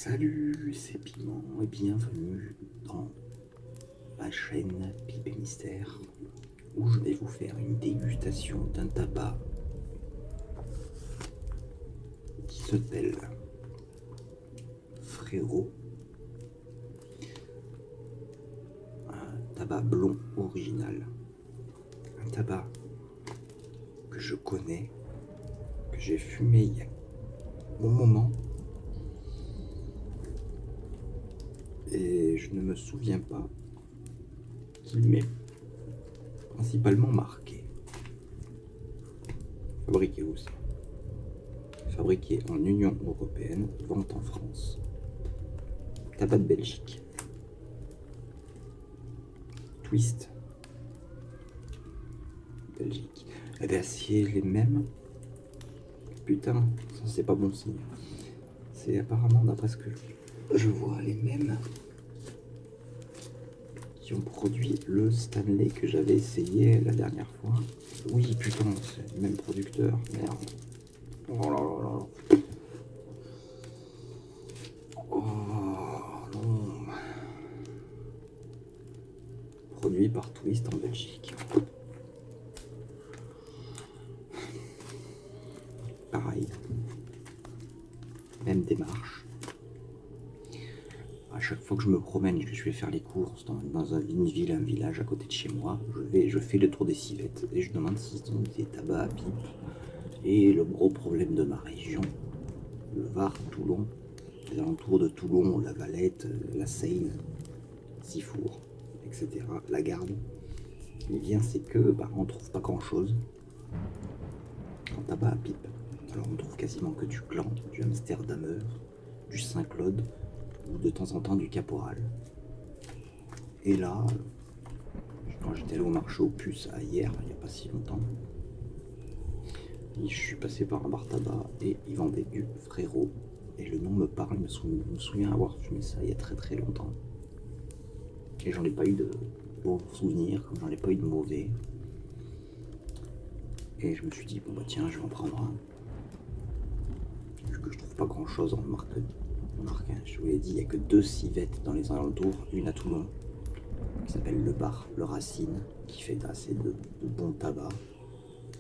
Salut, c'est Piment et bienvenue dans ma chaîne Pipe et Mystère où je vais vous faire une dégustation d'un tabac qui s'appelle Frérot, un tabac blond original, un tabac que je connais, que j'ai fumé il y a un bon moment et je ne me souviens pas qu'il m'est principalement marqué. Fabriqué où ça? Fabriqué en Union Européenne, vente en France. Tabac de Belgique. Twist. Belgique. Eh bien, c'est les mêmes. Putain, ça c'est pas bon signe. C'est apparemment, d'après ce que je vois, les mêmes qui ont produit le Stanley que j'avais essayé la dernière fois. Oui, putain, c'est le même producteur. Merde. Oh là là là. Oh non. Produit par Twist en Belgique. Pareil. Même démarche. À chaque fois que je me promène et que je vais faire les courses dans une ville, un village à côté de chez moi, je fais le tour des civettes et je demande s'ils ont des tabacs à pipe. Et le gros problème de ma région, le Var, Toulon, les alentours de Toulon, la Valette, la Seine, Sifour, etc., la Garde, eh bien c'est que on trouve pas grand chose en tabac à pipe. Alors on trouve quasiment que du Gland, du Amsterdamer, du Saint-Claude ou de temps en temps du Caporal. Et là, quand j'étais allé au marché aux puces hier, il n'y a pas si longtemps, je suis passé par un bar tabac et ils vendaient du Frérot. Et le nom me parle, je me souviens avoir fumé ça il y a très très longtemps. Et j'en ai pas eu de bons souvenirs, comme j'en ai pas eu de mauvais. Et je me suis dit, bon bah tiens, je vais en prendre un. Vu que je trouve pas grand chose en marque. Je vous l'ai dit, il n'y a que 2 civettes dans les alentours, une à Toulon, qui s'appelle Le Bar, Le Racine, qui fait assez de bons tabacs.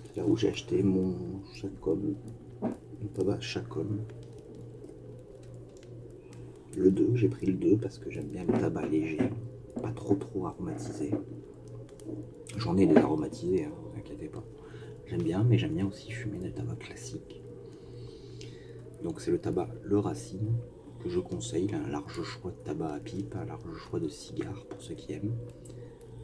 C'est là où j'ai acheté mon Chacom, mon tabac Chacom. Le 2, j'ai pris le 2 parce que j'aime bien le tabac léger, pas trop aromatisé. J'en ai des aromatisés, hein, ne vous inquiétez pas. J'aime bien, mais j'aime bien aussi fumer des tabacs classiques. Donc c'est le tabac Le Racine que je conseille. Il a un large choix de tabac à pipe, un large choix de cigares pour ceux qui aiment.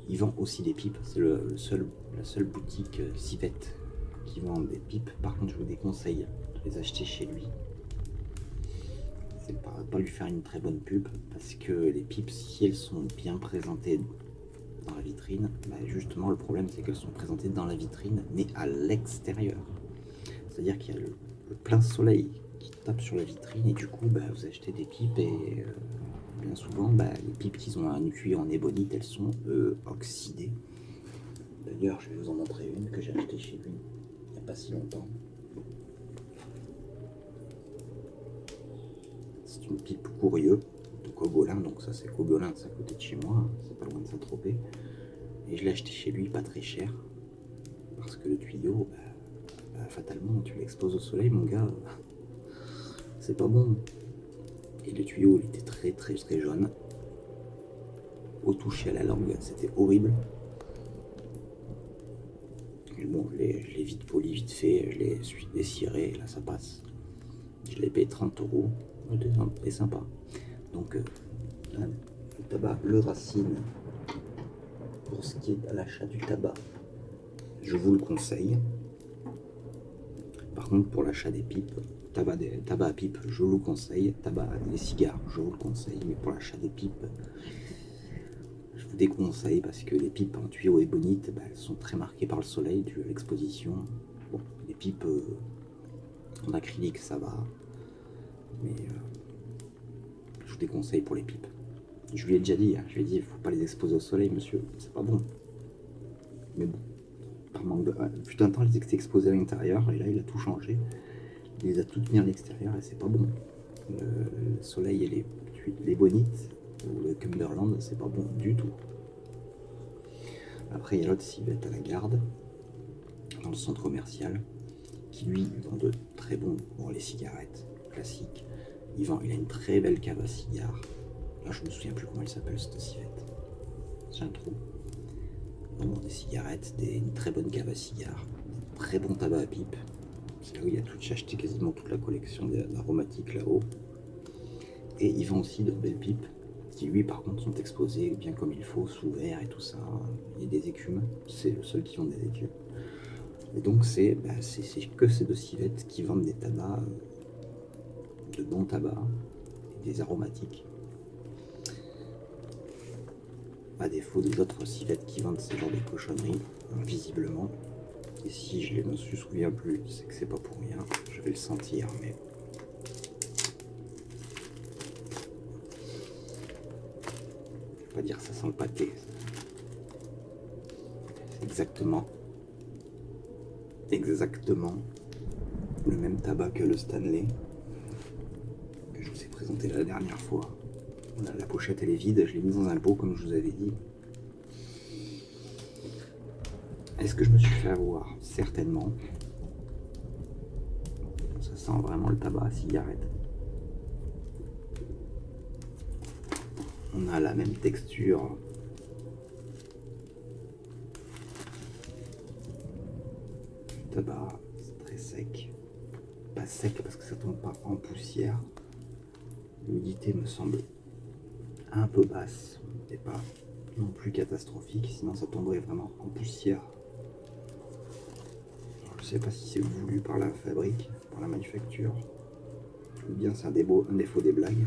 Il vend aussi des pipes, c'est la seule boutique civette qui vend des pipes. Par contre, je vous déconseille de les acheter chez lui. C'est pas lui faire une très bonne pub, parce que les pipes, si elles sont bien présentées dans la vitrine, bah justement le problème c'est qu'elles sont présentées dans la vitrine, mais à l'extérieur. C'est-à-dire qu'il y a le plein soleil qui tape sur la vitrine et du coup vous achetez des pipes et bien souvent les pipes qui ont un cuir en ébonite, elles sont oxydées. D'ailleurs, je vais vous en montrer une que j'ai achetée chez lui il n'y a pas si longtemps. C'est une pipe Courieux de Cogolin, donc ça c'est Cogolin, c'est à côté de chez moi, c'est pas loin de Saint-Tropez. Et je l'ai acheté chez lui pas très cher, parce que le tuyau, fatalement, tu l'exposes au soleil, mon gars, c'est pas bon. Et le tuyau, il était très jaune. Au toucher à la langue, c'était horrible. Mais bon, je l'ai vite poli, vite fait, je l'ai dessiré, et là ça passe. Je l'ai payé 30 €, c'était sympa. Donc, le tabac Le Racine, pour ce qui est à l'achat du tabac, je vous le conseille. Par contre, pour l'achat des pipes, tabac à pipe, je vous le conseille. Tabac des cigares, je vous le conseille. Mais pour l'achat des pipes, je vous déconseille parce que les pipes en tuyau ébonite, elles sont très marquées par le soleil dû à l'exposition. Bon, les pipes en acrylique, ça va. Mais je vous déconseille pour les pipes. Je lui ai déjà dit, je lui ai dit, il ne faut pas les exposer au soleil, monsieur, c'est pas bon. Mais bon, par manque de... Putain de temps, ils étaient exposés à l'intérieur, et là, il a tout changé. Il les a toutes mis à l'extérieur, et c'est pas bon. Le soleil et les bonites, ou le Cumberland, c'est pas bon du tout. Après, il y a l'autre civette à la Garde, dans le centre commercial, qui lui vend de très bons pour les cigarettes classiques. Il a une très belle cave à cigares. Là, je me souviens plus comment il s'appelle cette civette. C'est un trou. Vraiment des cigarettes, une très bonne cave à cigares, des très bon tabac à pipe. C'est là où j'ai acheté quasiment toute la collection d'aromatiques là-haut. Et il vend aussi de belles pipes, qui lui par contre sont exposées bien comme il faut, sous verre et tout ça. Il y a des écumes, c'est le seul qui vend des écumes. Et donc c'est que ces deux civettes qui vendent des tabacs, de bons tabacs, et des aromatiques. À défaut des autres civettes qui vendent ces genres de cochonneries, visiblement. Et si je ne me souviens plus, c'est que c'est pas pour rien, je vais le sentir, mais... Je vais pas dire que ça sent le pâté. C'est exactement le même tabac que le Stanley, que je vous ai présenté la dernière fois. Voilà, la pochette elle est vide, je l'ai mise dans un pot comme je vous avais dit. Est-ce que je me suis fait avoir? Certainement. Ça sent vraiment le tabac à cigarette. On a la même texture. Du tabac, c'est très sec. Pas sec parce que ça tombe pas en poussière. L'humidité me semble un peu basse, mais pas non plus catastrophique, sinon ça tomberait vraiment en poussière. Je sais pas si c'est voulu par la fabrique, par la manufacture, ou bien c'est un défaut des blagues.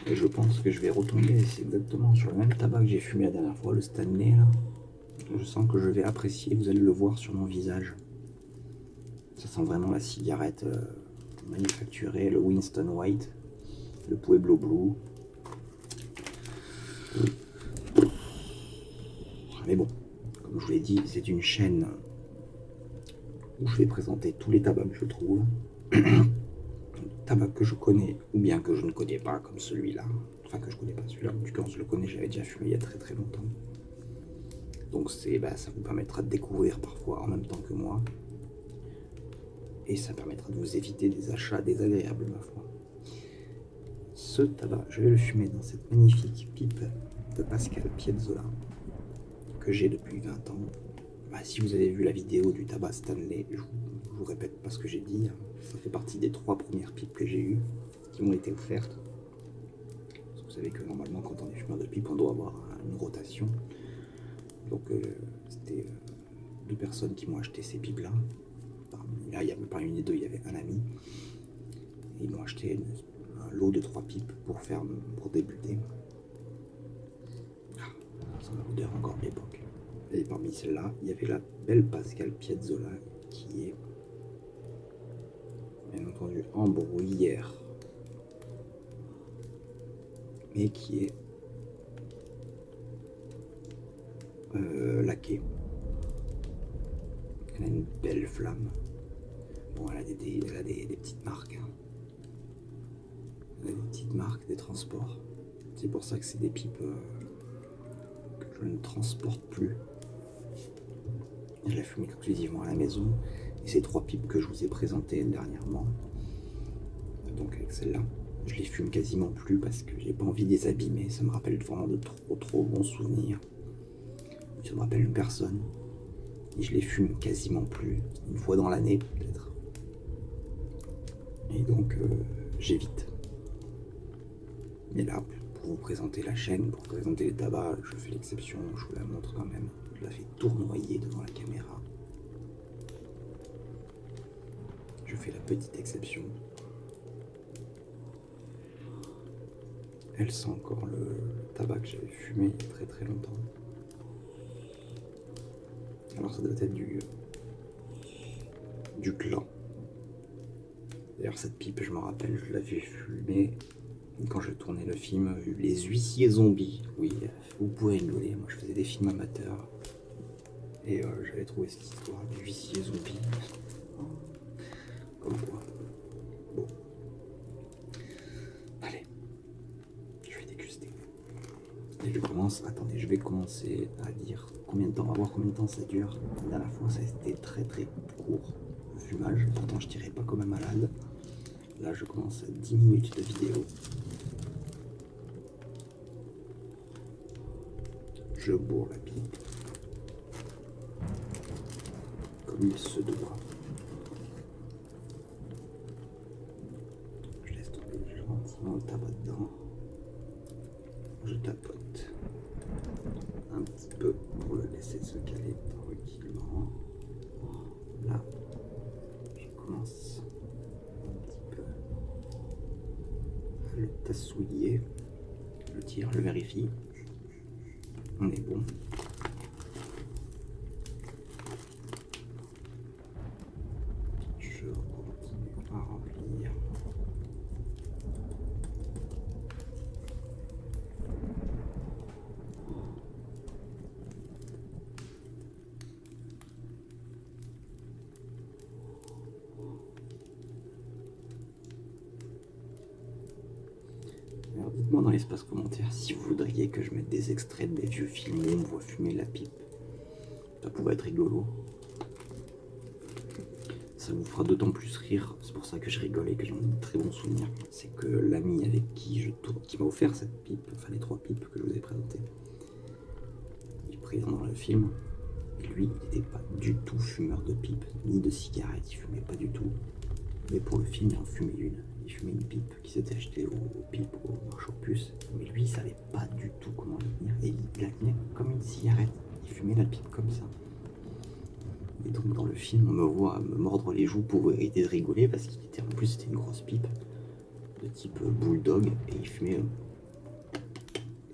Et je pense que je vais retomber, c'est exactement sur le même tabac que j'ai fumé la dernière fois, le Stanley là. Je sens que je vais apprécier, vous allez le voir sur mon visage. Ça sent vraiment la cigarette manufacturée, le Winston White, le Pueblo Blue. Mais bon, comme je vous l'ai dit, c'est une chaîne où je vais présenter tous les tabacs que je trouve. Tabac que je connais ou bien que je ne connais pas, comme celui-là. Enfin, que je connais pas celui-là, en tout cas, je le connais, j'avais déjà fumé il y a très très longtemps. Donc ça vous permettra de découvrir parfois en même temps que moi. Et ça permettra de vous éviter des achats désagréables, ma foi. Ce tabac, je vais le fumer dans cette magnifique pipe de Pascal Piazzolla que j'ai depuis 20 ans. Si vous avez vu la vidéo du tabac Stanley, je vous répète pas ce que j'ai dit, ça fait partie des 3 premières pipes que j'ai eues, qui m'ont été offertes. Parce que vous savez que normalement, quand on est fumeur de pipe, on doit avoir une rotation. Donc c'était 2 personnes qui m'ont acheté ces pipes-là. Là, il y avait pas une et deux, il y avait un ami. Et ils m'ont acheté un lot de 3 pipes pour débuter. Ça m'a l'odeur encore de l'époque. Et parmi celles-là, il y avait la belle Pascal Piazzolla qui est, bien entendu, en bruyère, mais qui est laquée. Elle a une belle flamme. Bon, elle a des petites marques. Hein. Elle a des petites marques, des transports. C'est pour ça que c'est des pipes que je ne transporte plus. Je la fume exclusivement à la maison. Et ces 3 pipes que je vous ai présentées dernièrement, donc avec celle-là, je les fume quasiment plus parce que j'ai pas envie de les abîmer. Ça me rappelle vraiment de trop bons souvenirs. Ça me rappelle une personne. Et je les fume quasiment plus. Une fois dans l'année peut-être. Et donc j'évite. Mais là, pour vous présenter la chaîne, pour présenter les tabacs, je fais l'exception, je vous la montre quand même. Je la fais tournoyer devant la caméra. Je fais la petite exception. Elle sent encore le tabac que j'avais fumé il y a très longtemps. Alors ça doit être du clan. D'ailleurs cette pipe, je me rappelle, je l'avais fumée quand je tournais le film Les Huissiers Zombies. Oui, vous pouvez rigoler, moi je faisais des films amateurs. Et j'avais trouvé cette histoire du huissier zombie. Comme quoi. Bon. Attendez, je vais commencer à dire combien de temps, on va voir combien de temps ça dure. La dernière fois, ça a été très très court le fumage, pourtant je tirais pas comme un malade. Là, je commence à 10 minutes de vidéo. Je bourre la pipe comme il se doit. Je laisse tomber gentiment le tabac dedans. Je tapote un petit peu pour le laisser se caler tranquillement. Là, je commence un petit peu à le tassouiller. Je tire, je vérifie. On est bon. Je continue à remplir. Alors dites-moi dans l'espace commentaire si vous voudriez que je mette des extraits des vieux films où on me voit fumer la pipe. Ça pourrait être rigolo. Ça vous fera d'autant plus rire, c'est pour ça que je rigole et que j'en ai de très bons souvenirs. C'est que l'ami avec qui je tourne, qui m'a offert cette pipe, enfin les 3 pipes que je vous ai présentées, il est présent dans le film, et lui, il n'était pas du tout fumeur de pipe, ni de cigarettes, il fumait pas du tout. Mais pour le film, il en fumait une. Il fumait une pipe qui s'était achetée au pipe, au marché aux puces. Mais lui, il savait pas du tout comment la tenir. Et il la tenait comme une cigarette. Il fumait la pipe comme ça. Et donc dans le film, on me voit me mordre les joues pour éviter de rigoler parce qu'il était, en plus, c'était une grosse pipe de type bulldog et il fumait.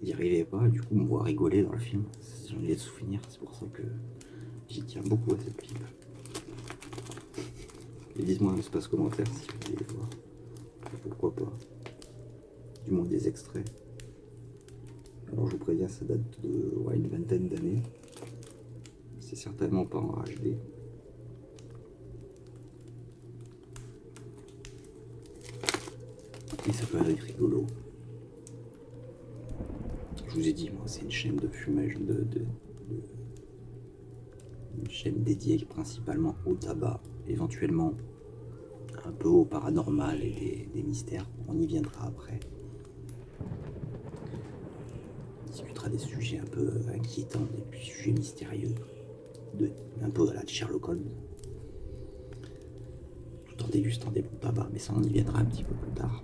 Il n'y arrivait pas. Du coup, on me voit rigoler dans le film. J'en ai des souvenirs. C'est pour ça que j'y tiens beaucoup à cette pipe. Et dites-moi dans l'espace commentaire si vous voulez les voir. Pourquoi pas. Du moins des extraits. Alors je vous préviens, ça date de une vingtaine d'années. C'est certainement pas en HD. Et ça peut être rigolo. Je vous ai dit, moi, c'est une chaîne de fumage, une chaîne dédiée principalement au tabac, éventuellement un peu au paranormal et des mystères. On y viendra après. On discutera des sujets un peu inquiétants, des sujets mystérieux, un peu à la Sherlock Holmes, tout en dégustant des bons tabacs, mais ça on y viendra un petit peu plus tard.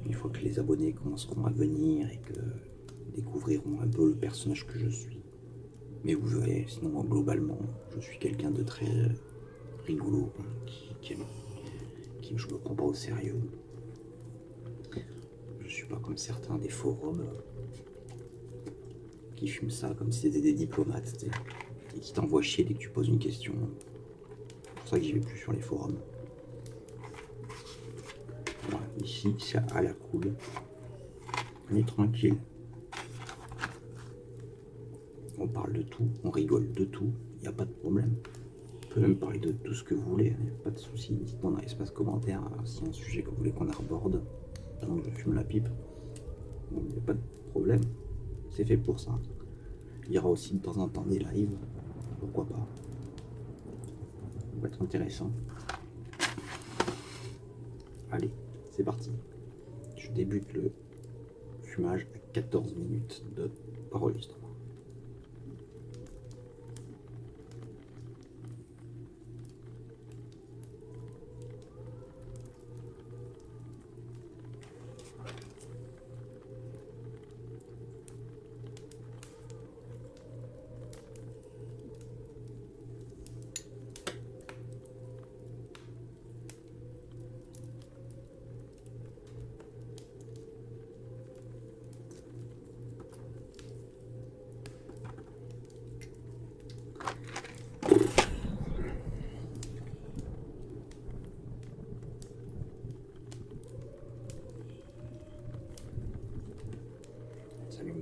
Une fois que les abonnés commenceront à venir et que découvriront un peu le personnage que je suis. Mais vous verrez, sinon globalement, je suis quelqu'un de très rigolo, qui je me prends pas au sérieux. Je suis pas comme certains des forums qui fument ça comme si c'était des diplomates, t'sais, et qui t'envoient chier dès que tu poses une question. C'est pour ça que j'y vais plus sur les forums. Voilà, ici c'est à la cool. On est tranquille. On parle de tout, on rigole de tout, il n'y a pas de problème. On peut même parler de tout ce que vous voulez, il n'y a pas de souci. Dites-moi dans l'espace commentaire s'il y a un sujet que vous voulez qu'on aborde. Pendant que je fume la pipe, il n'y a pas de problème. C'est fait pour ça. Il y aura aussi de temps en temps des lives, pourquoi pas. Ça va être intéressant. Allez, c'est parti. Je débute le fumage à 14 minutes de enregistrement.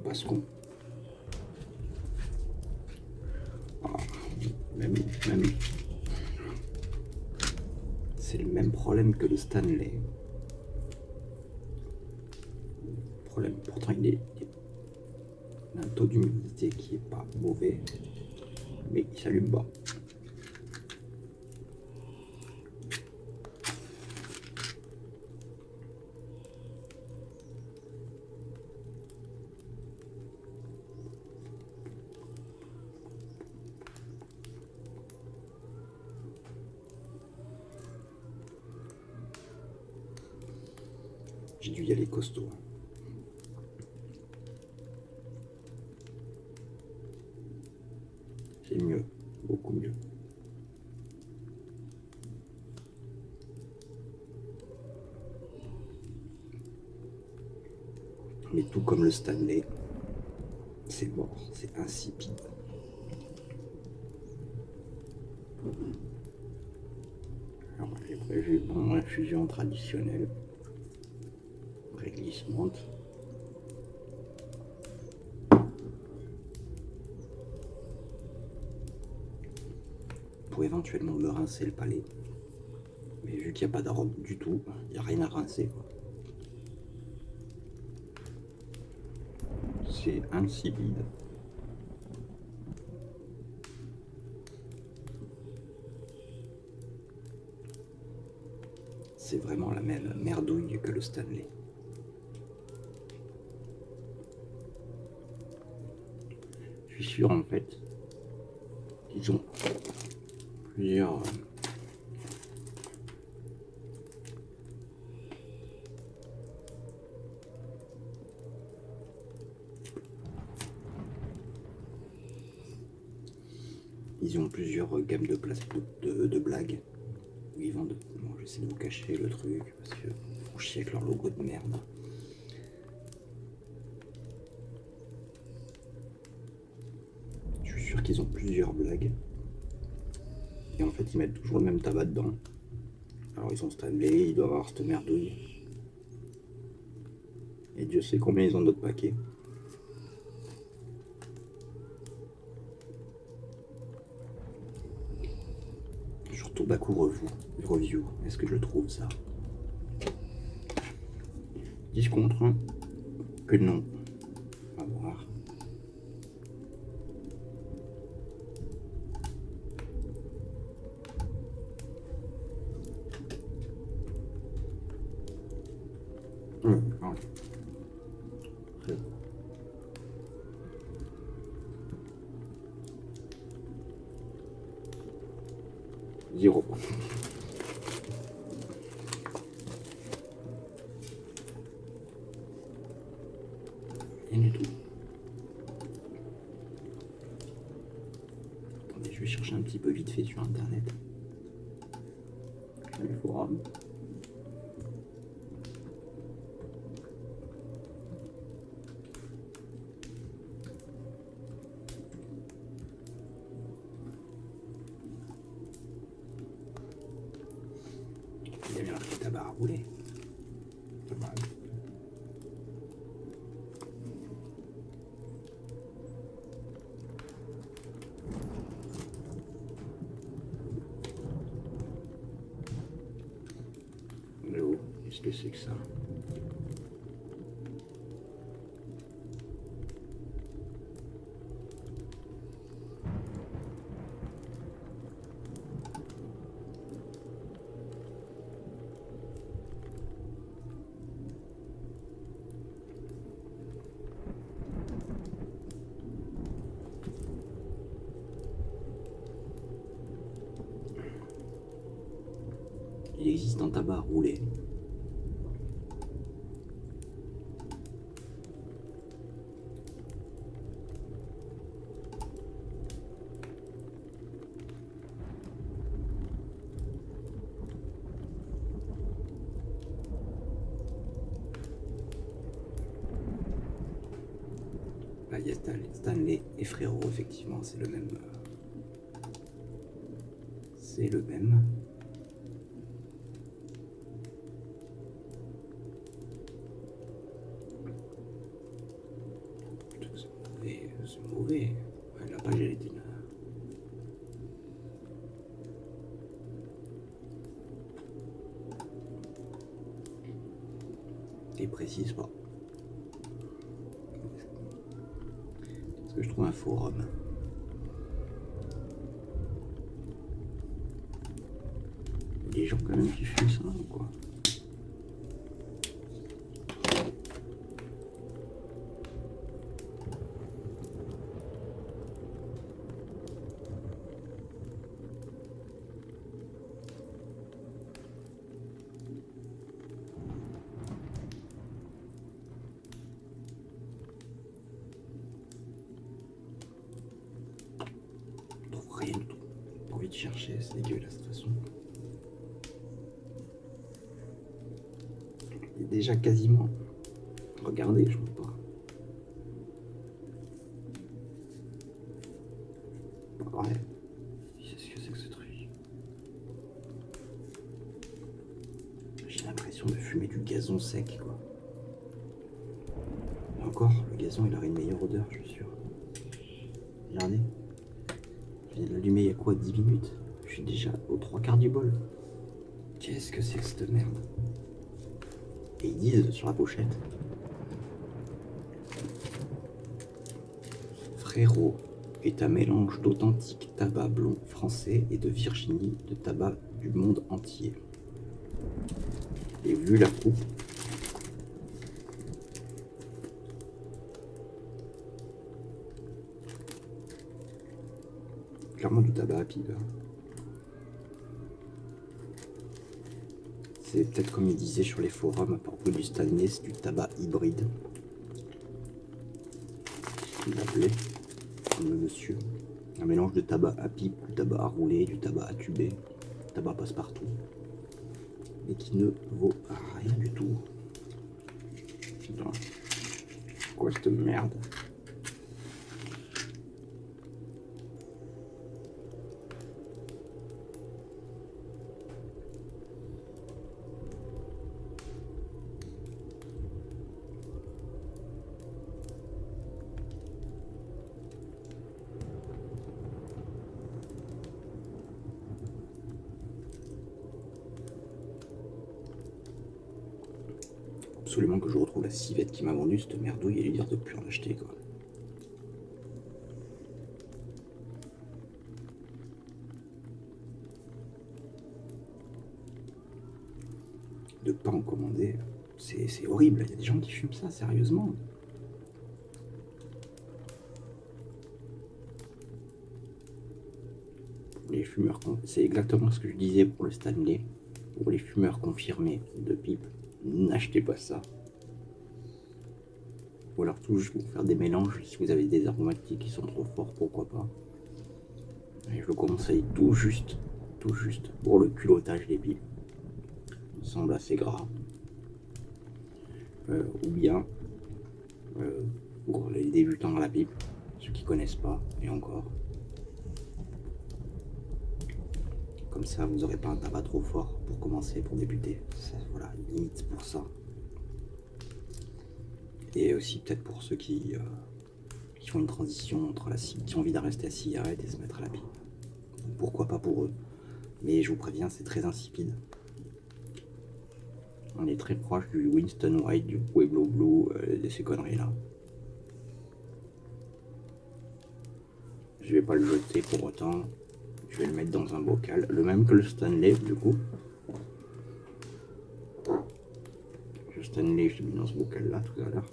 Parce qu'on même c'est le même problème que le Stanley. Problème, pourtant il est un taux d'humidité qui est pas mauvais, mais il s'allume pas. J'ai dû y aller costaud. C'est mieux, beaucoup mieux. Mais tout comme le Stanley, c'est mort, c'est insipide. Alors j'ai prévu mon infusion traditionnelle, réglisse menthe. Pour éventuellement me rincer le palais. Mais vu qu'il n'y a pas d'arôme du tout, il n'y a rien à rincer, quoi. C'est insipide. C'est vraiment la même merdouille que le Stanley. Je suis sûr en fait qu'ils ont plusieurs gammes de blagues où ils vendent. Bon, j'essaie de vous cacher le truc parce que faut chier avec leur logo de merde. Je suis sûr qu'ils ont plusieurs blagues. Et en fait, ils mettent toujours le même tabac dedans. Alors, ils ont Stanley, ils doivent avoir cette merdouille. Et Dieu sait combien ils ont d'autres paquets. Je retourne à review. Est-ce que je trouve ça? 10 contre 1 que non. On va voir. Ah. 0. Rien du tout. Attendez, je vais chercher un petit peu vite fait sur internet. Les forums. Il y a bien marqué tabac à rouler. Tabac. Oh, qu'est-ce que c'est que ça? Il existe un tabac à rouler. Là, il y a Stanley et Frérot, effectivement, c'est le même. C'est le même. C'est mauvais. Ouais, la page, elle est une. Et précise pas. que je trouve un forum. Il y a des gens quand même qui fument ça ou quoi? Je trouve rien du tout. Pas envie de chercher, c'est dégueulasse de toute façon. Il est déjà quasiment. Regardez, je vois pas. Ouais. Qu'est-ce que c'est que ce truc? J'ai l'impression de fumer du gazon sec, quoi. Et encore, le gazon, il aurait une meilleure odeur, je suis sûr. Regardez. Je viens de l'allumer il y a quoi, 10 minutes? Je suis déjà aux 3/4 du bol. Qu'est-ce que c'est que cette merde? Et ils disent sur la pochette. Frérot est un mélange d'authentique tabac blond français et de Virginie de tabac du monde entier. Et vu la coupe, clairement du tabac à pipe. C'est peut-être comme il disait sur les forums à propos du Stanley, c'est du tabac hybride. Il l'appelait, le monsieur. Un mélange de tabac à pipe, du tabac à rouler, du tabac à tuber, du tabac passe-partout. Mais qui ne vaut rien du tout. Putain. Quoi cette merde? Absolument que je retrouve la civette qui m'a vendu cette merdouille et lui dire de plus en acheter, quoi. De pas en commander, c'est horrible. Il y a des gens qui fument ça, sérieusement. Les fumeurs, c'est exactement ce que je disais pour le Stanley. Pour les fumeurs confirmés de pipe, n'achetez pas ça. Ou alors toujours pour faire des mélanges, si vous avez des aromatiques qui sont trop forts, pourquoi pas. Et je le conseille tout juste pour le culottage des pipes. Il me semble assez gras. Ou bien pour les débutants à la pipe, ceux qui connaissent pas, et encore. Comme ça, vous n'aurez pas un tabac trop fort pour commencer, pour débuter. Voilà, limite pour ça. Et aussi peut-être pour ceux qui font une transition entre qui ont envie d'en rester à la cigarette et se mettre à la pipe. Donc, pourquoi pas pour eux. Mais je vous préviens, c'est très insipide. On est très proche du Winston White, du Pueblo Blue, de ces conneries-là. Je vais pas le jeter pour autant. Je vais le mettre dans un bocal, le même que le Stanley du coup. Le Stanley, je l'ai mis dans ce bocal-là tout à l'heure.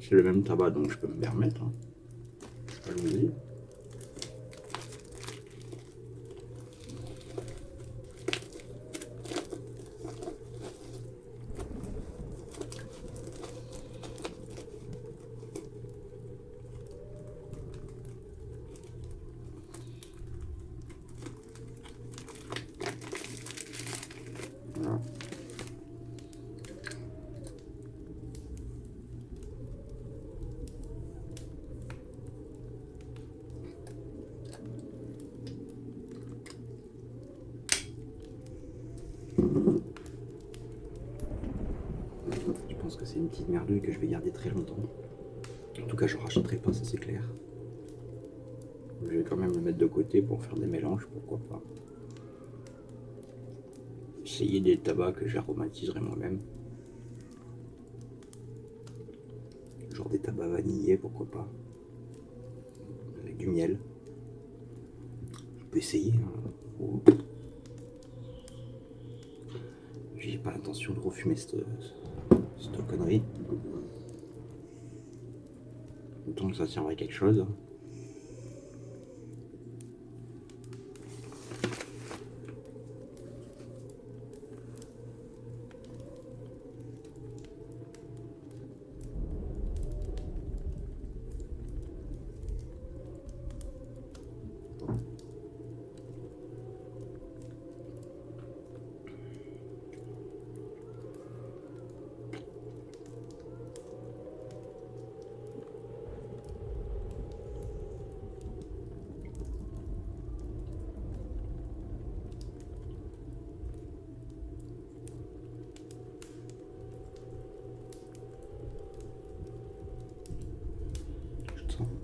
C'est le même tabac, donc je peux me permettre. Hein. Allons-y. Voilà. Je pense que c'est une petite merdouille que je vais garder très longtemps. En tout cas, je ne rachèterai pas, ça c'est clair. Je vais quand même le mettre de côté pour faire des mélanges, pourquoi pas. Essayer des tabacs que j'aromatiserai moi-même. tabac vanillé, pourquoi pas. Avec du miel. Je peux essayer. Hein. J'ai pas l'intention de refumer cette connerie. Autant que ça serve à quelque chose.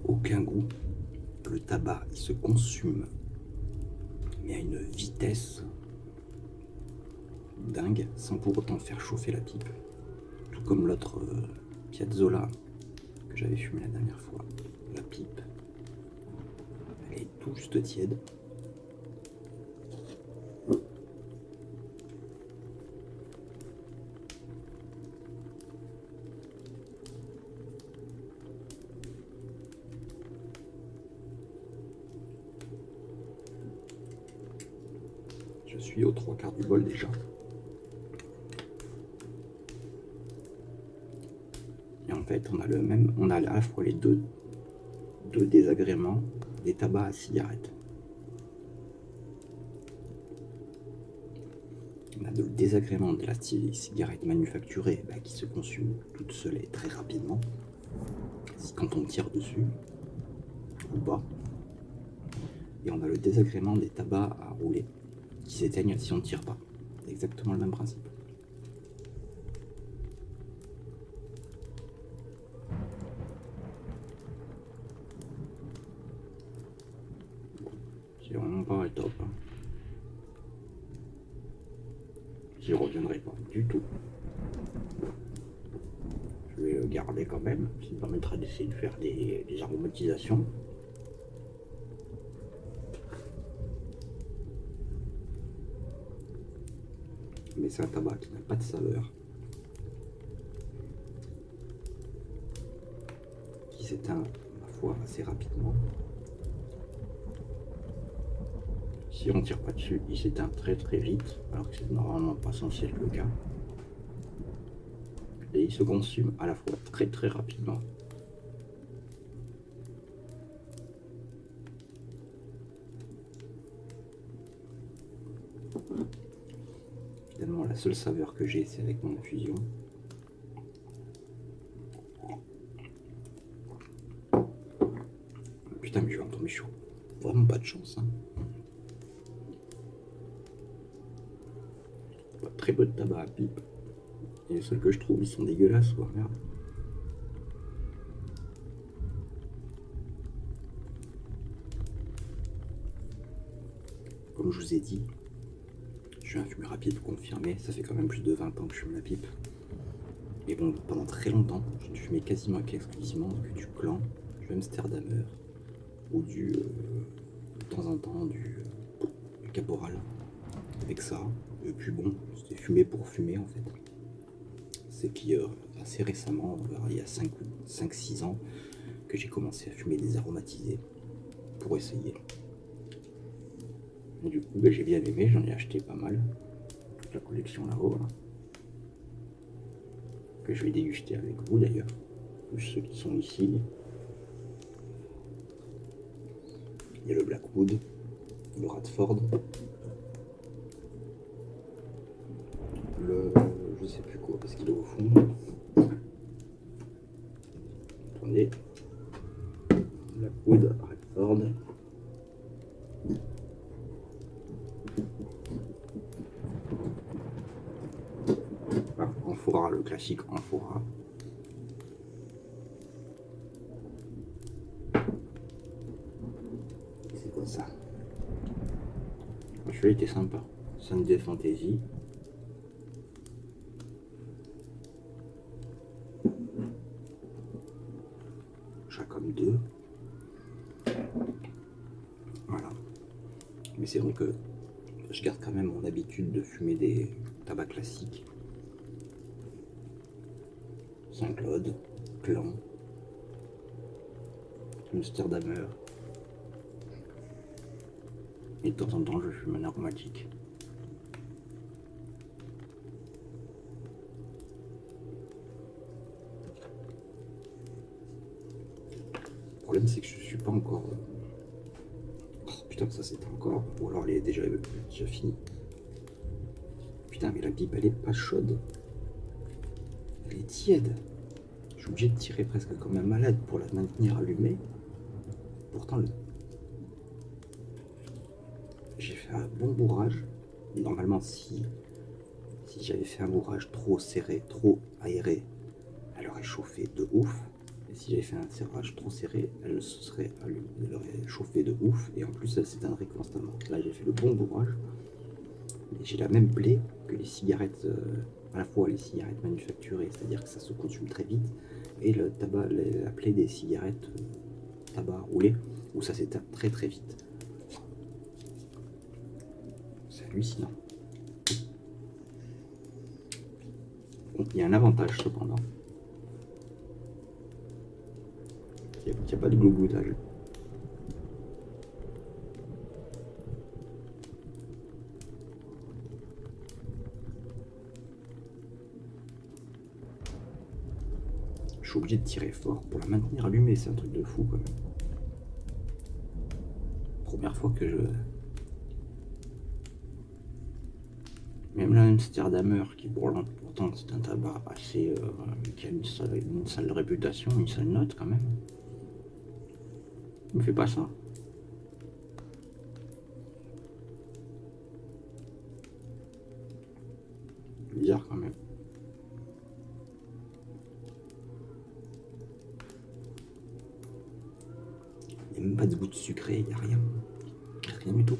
Aucun goût. Le tabac, il se consume, mais à une vitesse dingue, sans pour autant faire chauffer la pipe. Tout comme l'autre Piazzolla que j'avais fumé la dernière fois. La pipe, elle est tout juste tiède. Je suis aux 3/4 du bol déjà. Et en fait, on a à la fois les deux désagréments des tabacs à cigarette. On a le désagrément de la cigarette manufacturée qui se consume toute seule et très rapidement, quand on tire dessus ou pas. Et on a le désagrément des tabacs à rouler qui s'éteignent si on ne tire pas. C'est exactement le même principe. C'est vraiment pas le top. Hein. J'y reviendrai pas du tout. Je vais le garder quand même, ça me permettra d'essayer de faire des aromatisations. Mais c'est un tabac qui n'a pas de saveur, qui s'éteint, ma foi, assez rapidement. Si on ne tire pas dessus, il s'éteint très très vite, alors que c'est normalement pas censé être le cas. Et il se consume à la fois très très rapidement. Finalement, la seule saveur que j'ai, c'est avec mon infusion. Putain, mais je vais en tomber chaud. Vraiment pas de chance. Hein. Pas très peu de tabac à pipe. Et les seuls que je trouve, ils sont dégueulasses, quoi. Merde. Comme je vous ai dit, je suis un fumeur à pipe confirmé. Ça fait quand même plus de 20 ans que je fume la pipe. Mais bon, pendant très longtemps, je ne fumais quasiment exclusivement que du Clan, du Amsterdamer ou de temps en temps du Caporal. Avec ça, et puis bon, c'était fumer pour fumer en fait. C'est assez récemment, il y a 5-6 ans, que j'ai commencé à fumer des aromatisés pour essayer. Et du coup, j'ai bien aimé, j'en ai acheté pas mal. Toute la collection là-haut, là. Que je vais déguster avec vous d'ailleurs. Plus ceux qui sont ici. Il y a le Blackwood, le Radford, le je sais plus quoi parce qu'il est au fond. Attendez. Blackwood, Radford. Voilà, Amphora, le classique Amphora. C'est quoi ça? Celui-là était sympa. Sunday Fantasy. Voilà. Mais c'est vrai que je garde quand même mon habitude de fumer des tabacs classiques. Saint-Claude, Clan, Amsterdamer. Et de temps en temps, je fume un aromatique. Le problème, c'est que je suis pas encore. Oh putain, ça c'est encore. Ou alors elle est déjà finie. Putain, mais la pipe elle est pas chaude. Elle est tiède. Je suis obligé de tirer presque comme un malade pour la maintenir allumée. Pourtant, j'ai fait un bon bourrage. Normalement, si j'avais fait un bourrage trop serré, trop aéré, elle aurait chauffé de ouf. Et si j'avais fait un serrage trop serré, elle se serait allumée, elle aurait chauffé de ouf. Et en plus, elle s'éteindrait constamment. Là, j'ai fait le bon bourrage. Et j'ai la même plaie que les cigarettes, à la fois les cigarettes manufacturées, c'est-à-dire que ça se consomme très vite, et le tabac, la plaie des cigarettes tabac roulé, où ça s'éteint très très vite. C'est hallucinant. Bon, il y a un avantage cependant. Il n'y a pas de globoutage. Je suis obligé de tirer fort pour la maintenir allumée, c'est un truc de fou quand même. Première fois que je... Même la Amsterdamer qui pourtant c'est un tabac assez... qui a une sale réputation, une sale note quand même. Il me fait pas ça. Bizarre quand même. Il n'y a même pas de goût de sucré, il n'y a rien. Rien du tout.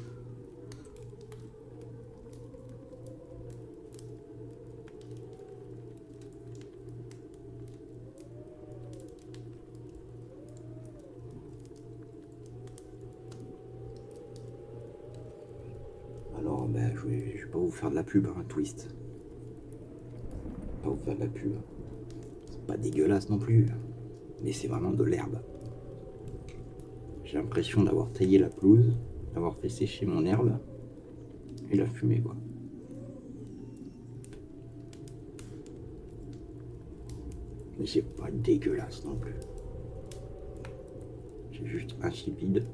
Alors, ben, je vais pas vous faire de la pub, hein, Twist. Pas vous faire de la pub. C'est pas dégueulasse non plus. Mais c'est vraiment de l'herbe. J'ai l'impression d'avoir taillé la pelouse, d'avoir fait sécher mon herbe et la fumer, quoi. Mais c'est pas dégueulasse non plus. C'est juste insipide.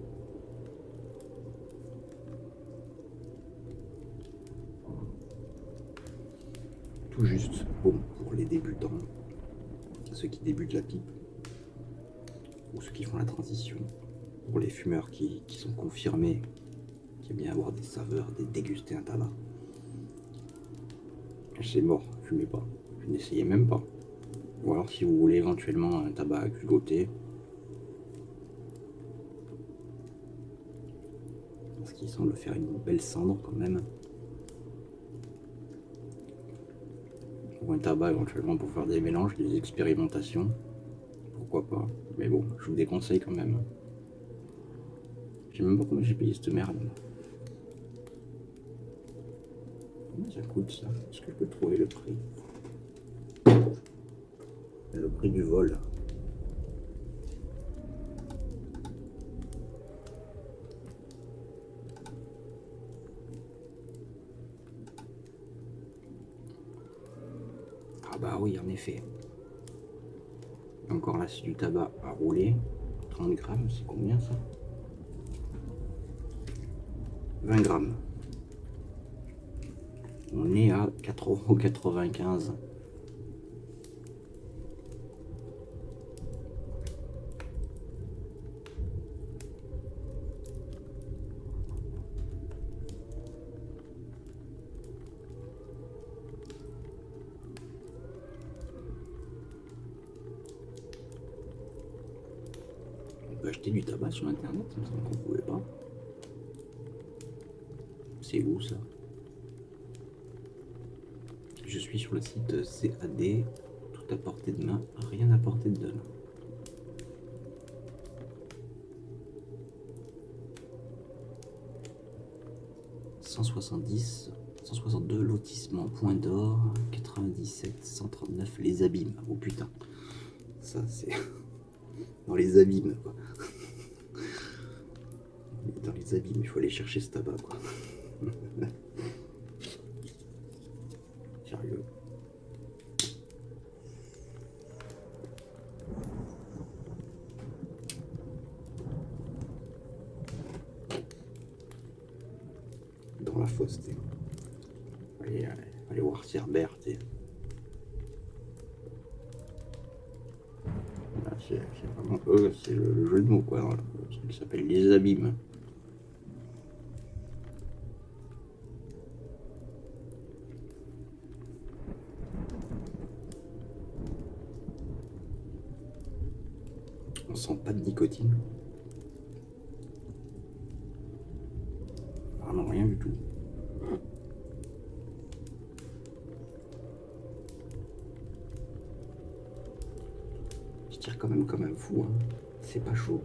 Tout juste bon pour les débutants, ceux qui débutent la pipe, ou ceux qui font la transition, pour les fumeurs qui sont confirmés, qui aiment bien avoir des saveurs, déguster un tabac. C'est mort, fumez pas, n'essayez même pas. Ou alors si vous voulez éventuellement un tabac à culgoter, parce qu'il semble faire une belle cendre quand même. Ou un tabac éventuellement pour faire des mélanges, des expérimentations, pourquoi pas. Mais bon, je vous déconseille quand même. Je sais même pas combien j'ai payé cette merde. Combien ça coûte ça? Est-ce que je peux trouver le prix? Le prix du vol. Ah bah oui, en effet. Encore là, c'est du tabac à rouler. 30 grammes, c'est combien ça? 20 grammes. On est à 4,95 €. On peut acheter du tabac sur internet, il me semble qu'on pouvait pas. C'est où ça? Je suis sur le site CAD, tout à portée de main, rien à portée de donne. 170, 162 lotissement Point d'Or, 97, 139 les Abîmes. Oh putain, ça c'est dans les abîmes quoi. Dans les abîmes, il faut aller chercher ce tabac quoi. Sérieux. Dans la fosse, t'es. Allez voir Cerbère, t'es. C'est vraiment eux, c'est le jeu de mots quoi. Le truc s'appelle les abîmes. On sent pas de nicotine. Vraiment rien du tout. Je tire quand même comme un fou, hein. C'est pas chaud.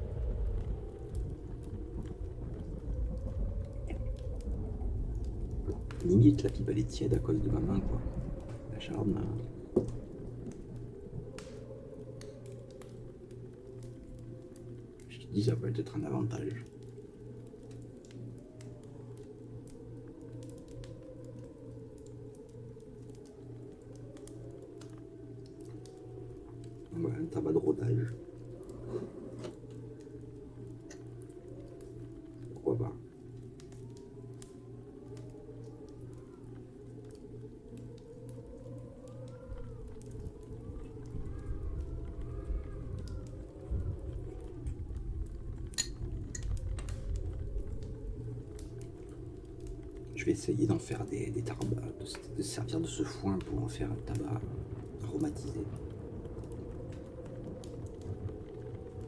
Limite la pipe elle est tiède à cause de ma main quoi. La chaleur de ma main. Je te dis ça peut être un avantage. Ouais, un tabac de rodage. Pourquoi pas? Je vais essayer d'en faire des tabacs, de servir de ce foin pour en faire un tabac aromatisé.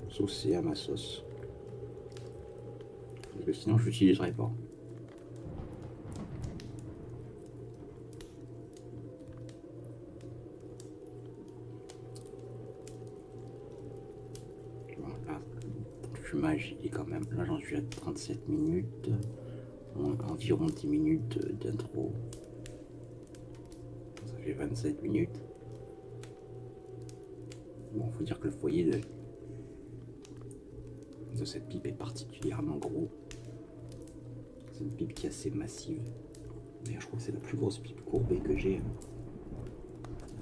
Saucé à ma sauce. Parce que sinon je l'utiliserai pas. Voilà, le fumage il est quand même. Là j'en suis à 37 minutes. Environ 10 minutes d'intro. Ça fait 27 minutes. Bon, faut dire que le foyer de cette pipe est particulièrement gros. C'est une pipe qui est assez massive. Mais je crois que c'est la plus grosse pipe courbée que j'ai.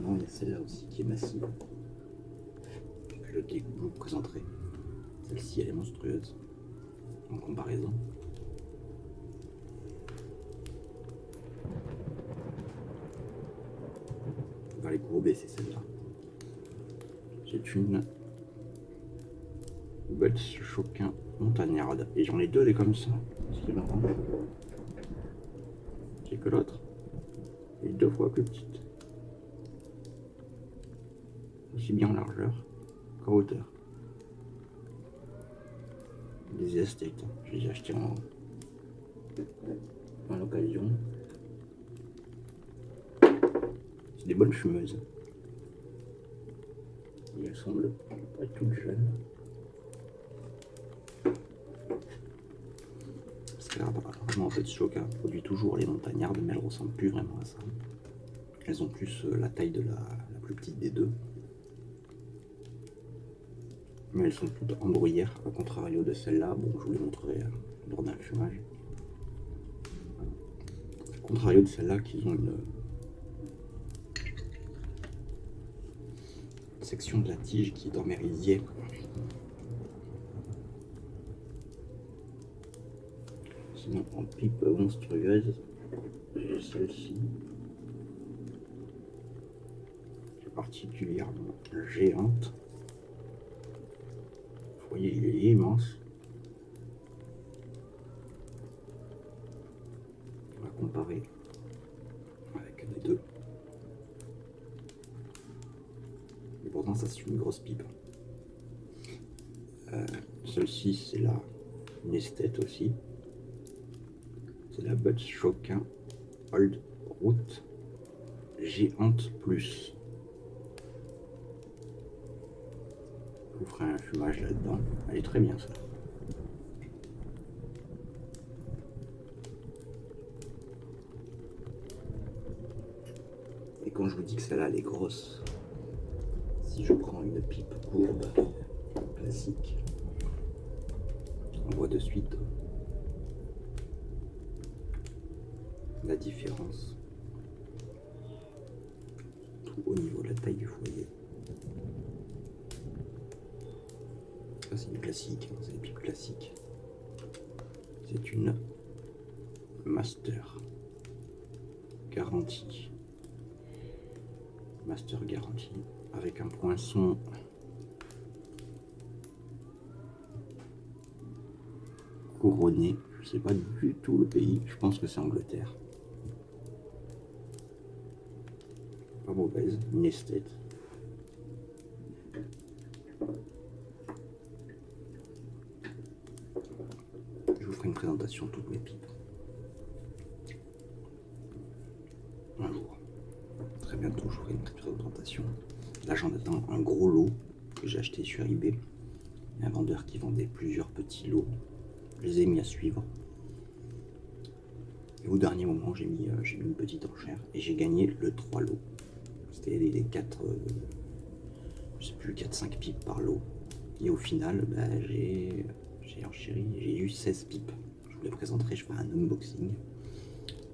Non, il y a celle-là aussi qui est massive. Je vous présenterai. Celle-ci, elle est monstrueuse en comparaison. On va les courber, c'est celle-là. C'est une Butts Choquin Montagnarde. Et j'en ai deux des comme ça. Ce qui est marrant. C'est que l'autre est 2 fois plus petite. Aussi bien en largeur qu'en hauteur. Des esthètes. Je les ai achetés en occasion. C'est des bonnes fumeuses. Et elles semblent pas être toutes jeunes. Parce qu'apparemment en fait Choquin produit toujours les montagnardes, mais elles ressemblent plus vraiment à ça. Elles ont plus la taille de la plus petite des deux. Mais elles sont toutes en bruyère, au contrario de celle-là. Bon, je vous les montrerai lors d'un fumage. Au contrario de celle-là, qui ont une section de la tige qui est en mérisier. Sinon, en pipe monstrueuse, j'ai celle-ci, qui est particulièrement géante. Vous voyez, il est immense. On va comparer avec les deux. Et pourtant, ça c'est une grosse pipe. Celle-ci, c'est une esthète aussi. C'est la Butts Choquin Old Route Géante Plus. Je vous ferai un fumage là-dedans. Elle est très bien ça. quand je vous dis que celle-là elle est grosse, si je prends une pipe courbe classique, on voit de suite la différence, tout au niveau de la taille du foyer. Ça c'est une classique, hein, c'est une pipe classique. C'est une Master Garantie. Master Garantie avec un poinçon couronné. Je sais pas du tout le pays, je pense que c'est Angleterre. Pas mauvaise, une esthète. Je vous ferai une présentation de toutes mes pipes. Un jour. Très bientôt, je vous ferai une présentation. Là, j'en attends un gros lot que j'ai acheté sur eBay. Un vendeur qui vendait plusieurs petits lots. Je les ai mis à suivre. Et au dernier moment, j'ai mis une petite enchère et j'ai gagné le 3 lots. C'était les 4, je sais plus, 4-5 pipes par lot. Et au final, j'ai enchéri, j'ai eu 16 pipes. Je vous les présenterai, je ferai un unboxing.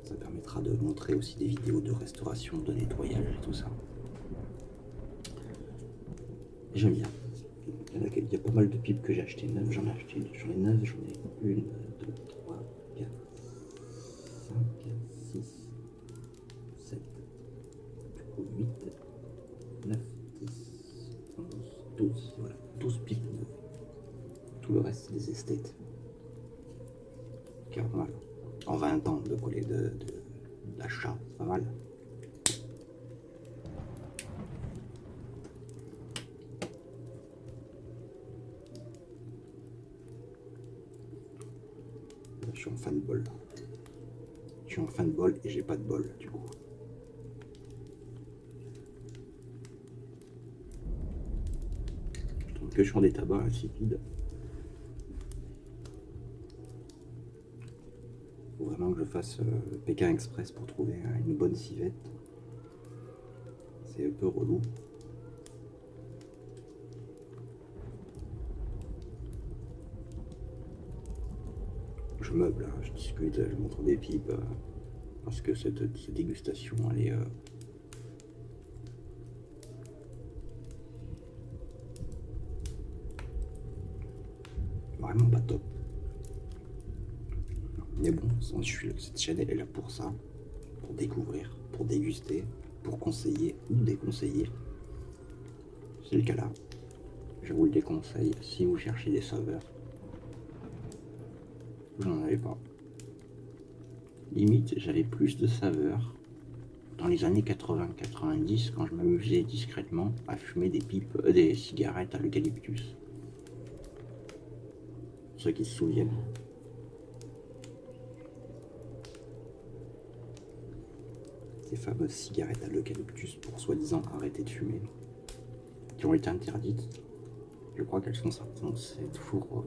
Ça permettra de montrer aussi des vidéos de restauration, de nettoyage et tout ça. J'aime bien. Il y a pas mal de pipes que j'ai acheté neuves. J'en ai 9, j'en ai 1, 2, 3, 4, 5, 6, 7, 8, 9, 10, 11, 12. Voilà, 12 pipes neuves. Tout le reste, c'est des esthètes. Car voilà. En 20 ans de coller d'achat, c'est pas mal. Je suis en fin de bol. Je suis en fin de bol et j'ai pas de bol du coup. Je trouve que je suis des tabacs insipides. Faut vraiment que je fasse Pékin Express pour trouver une bonne civette. C'est un peu relou. Je meuble, hein, je discute, je montre des pipes. Parce que cette dégustation, elle est vraiment pas top. Mais bon, cette chaîne elle est là pour ça, pour découvrir, pour déguster, pour conseiller ou déconseiller. C'est le cas là. Je vous le déconseille si vous cherchez des saveurs. Vous n'en avez pas. Limite, j'avais plus de saveurs dans les années 80-90 quand je m'amusais discrètement à fumer des pipes, des cigarettes à l'eucalyptus. Ceux qui se souviennent. Ces fameuses cigarettes à l'eucalyptus pour soi-disant arrêter de fumer, qui ont été interdites. Je crois qu'elles sont c'est toujours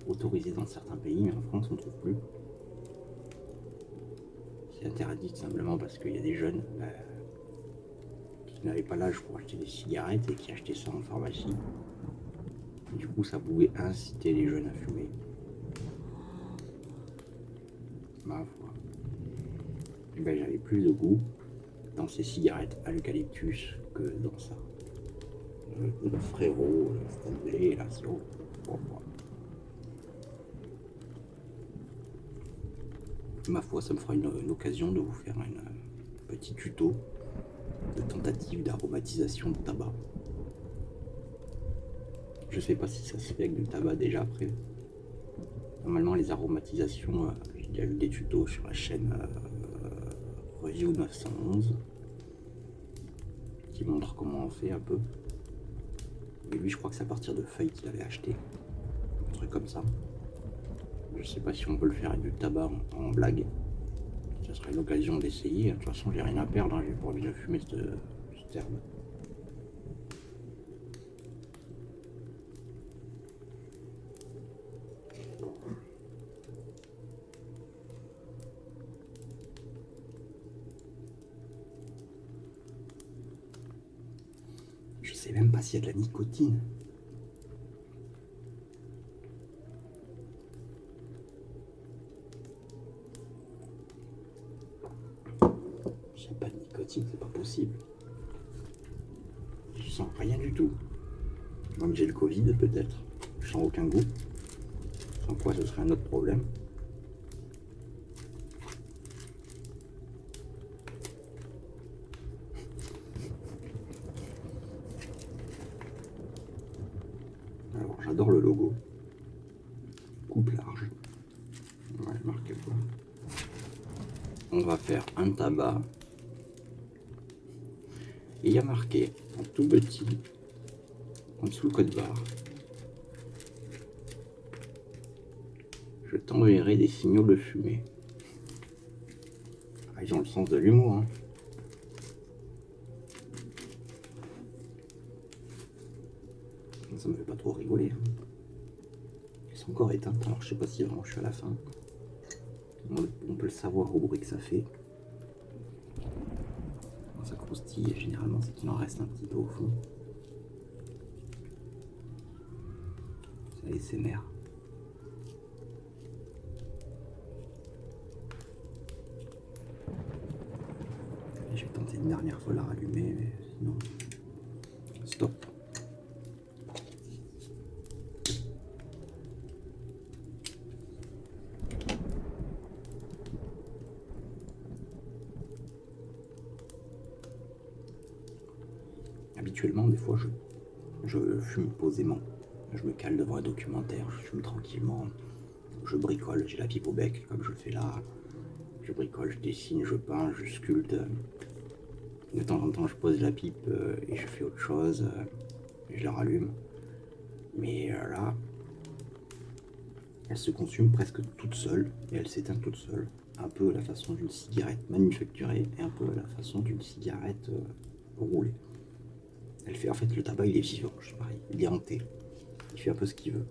autorisé dans certains pays, mais en France on ne trouve plus. C'est interdit simplement parce qu'il y a des jeunes qui n'avaient pas l'âge pour acheter des cigarettes et qui achetaient ça en pharmacie. Et du coup ça pouvait inciter les jeunes à fumer. Ma foi. Et j'avais plus de goût dans ces cigarettes à l'eucalyptus que dans ça. Le frérot, le Stanley, là, c'est ma foi, ça me fera une occasion de vous faire un petit tuto de tentative d'aromatisation de tabac. Je sais pas si ça se fait avec du tabac déjà après. Normalement, les aromatisations, j'ai déjà vu des tutos sur la chaîne Review 911 qui montrent comment on fait un peu. Mais lui, je crois que c'est à partir de feuilles qu'il avait acheté. Un truc comme ça. Je sais pas si on peut le faire avec du tabac en blague. Ça serait l'occasion d'essayer. De toute façon, j'ai rien à perdre. Hein. J'ai pas envie de fumer cette herbe. sais même pas s'il y a de la nicotine. S'il n'y a pas de nicotine, c'est pas possible. Je sens rien du tout. Même j'ai le Covid peut-être. Je sens aucun goût. Sans quoi ce serait un autre problème. Alors j'adore le logo. Coupe large. Ouais, marqué quoi. On va faire un tabac. Et il y a marqué en tout petit, en dessous le code barre. Je t'enverrai des signaux de fumée. Ah, ils ont le sens de l'humour, hein. Ça me fait pas trop rigoler, hein. Ils sont encore éteintes, alors je sais pas si vraiment je suis à la fin. On peut le savoir au bruit que ça fait. Quand ça croustille, généralement c'est qu'il en reste un petit peu au fond. C'est ASMR. J'ai tenté une dernière fois de la rallumer, mais sinon... Stop. Habituellement, des fois, je fume posément. Je me cale devant un documentaire, je fume tranquillement. Je bricole, j'ai la pipe au bec, comme je le fais là. Je bricole, je dessine, je peins, je sculpte. De temps en temps, je pose la pipe et je fais autre chose. Et je la rallume. Mais là, elle se consume presque toute seule et elle s'éteint toute seule. Un peu à la façon d'une cigarette manufacturée et un peu à la façon d'une cigarette roulée. Elle fait, en fait, le tabac, il est vivant, je sais pas, il est hanté. Il fait un peu ce qu'il veut.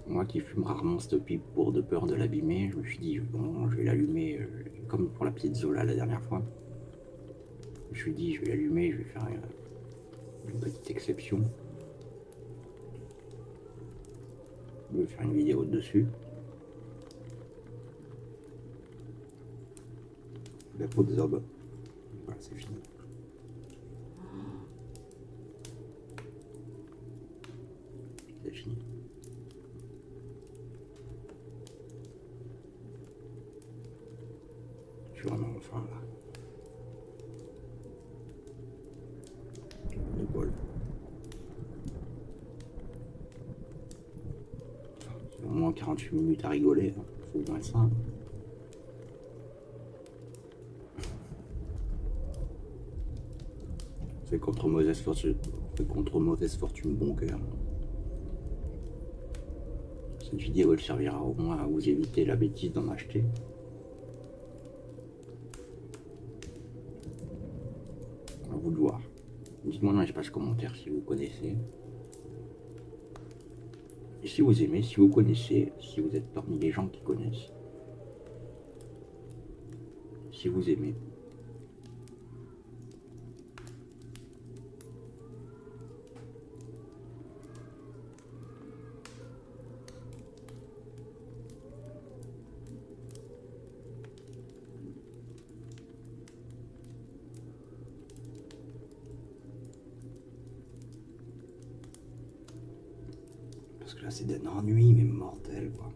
Moi qui fume rarement cette pipe pour de peur de l'abîmer, je me suis dit, bon, je vais l'allumer comme pour la petite Zola la dernière fois. Je me suis dit, je vais l'allumer, je vais faire une petite exception. Je vais faire une vidéo dessus. La peau des obs. Voilà, c'est fini. C'est fini. Je suis vraiment enfin là. Le bol. C'est au moins 48 minutes à rigoler. Hein. Faut au moins ça. C'est contre mauvaise fortune, bon cœur. Cette vidéo elle servira au moins à vous éviter la bêtise d'en acheter. À vous de voir. Dites-moi dans l'espace commentaire si vous connaissez. Et si vous aimez, si vous connaissez, si vous êtes parmi les gens qui connaissent. Si vous aimez. Parce que là c'est d'un ennui mais mortel quoi.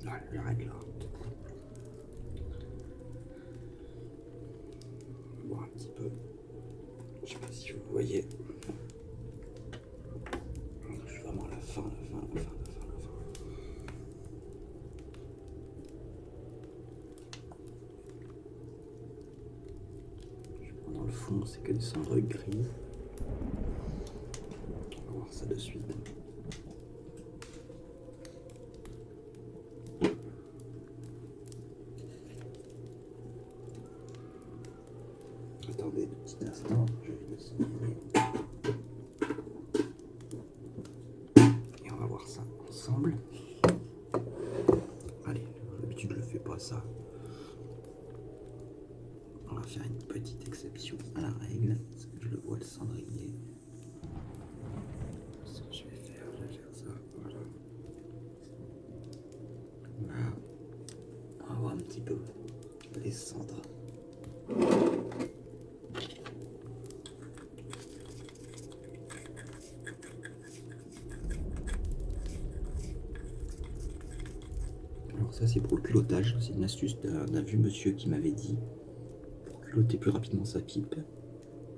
Allez, j'arrête là. On va voir un petit peu. Je sais pas si vous voyez. Je suis vraiment à la fin. Dans le fond, c'est que des cendres grises. On va voir ça de suite. Attendez un petit instant, je vais descendre. Et on va voir ça ensemble. Allez, d'habitude je le fais pas ça. On va faire une petite exception à la règle, parce que je le vois le cendrier. Ce que je vais faire ça, voilà. Là, on va voir un petit peu les cendres. Alors ça c'est pour le culottage, c'est une astuce d'un vieux monsieur qui m'avait dit, pour culotter plus rapidement sa pipe,